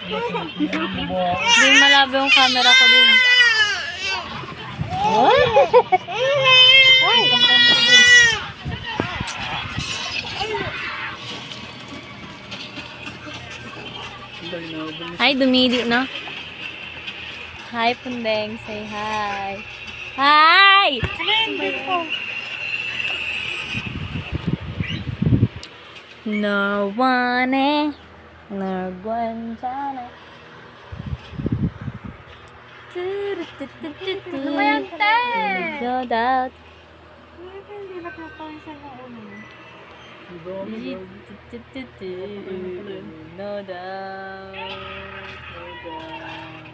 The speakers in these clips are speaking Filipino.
Hindi malabo yung camera ko din. Ay, dumili, no? Hi, Pundeng. Say hi. Hi! No one nagwansana. Ano ba yan, te? No doubt. Hindi na pinapawisan ng ulo. No doubt. No doubt.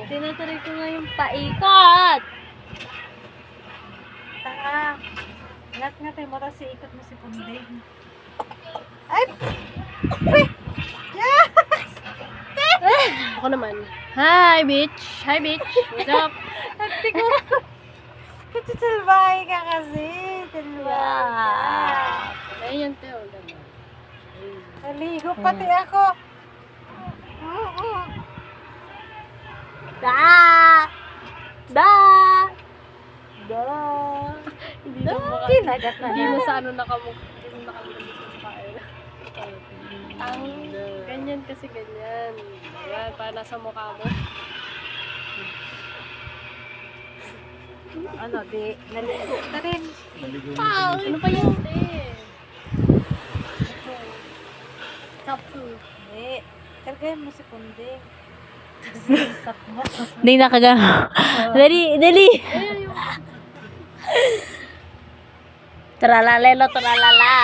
Tinatuloy ko nga yung paikot. Tanga. Lahat nga tayo, mara si ikot mo si Pundeng. Ay! Ako naman. Hi, bitch. Hi, bitch. What's up? Ate ko. Kasi salbahe ka kasi. Salbahe ka. Ayun yung teo. Naligo pati ako. Da! Da! Da. Hindi na maka... Kinagat na. Hindi na sa ano nakamukha. Hindi na nakamukha sa kain. Ang ganyan kasi ganyan. Ayan, para nasa mukha mo. Ano, di, naligo ka rin. Ano pa yun? Tapu. Hindi. Kargayan mo si Pundeng. Kasi ikat mo. Hindi nakaga. Dali, dali. Tralalelo, tralala.